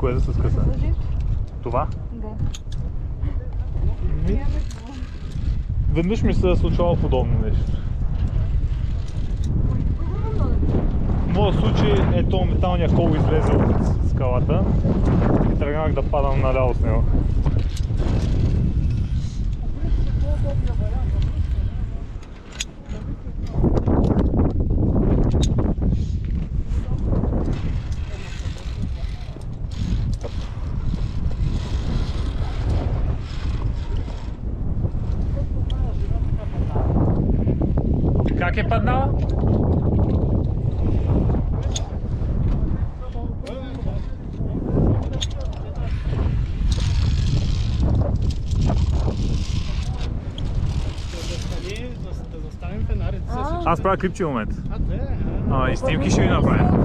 кое да се скъса? Това? Да. Веднъж ми се е случвало подобно нещо. В моят случай е то металния кол излезе от скалата и тръгнах да падам наляво с него. Как е паднала? Аз правя клипче в момента. И снимки ще ви направя.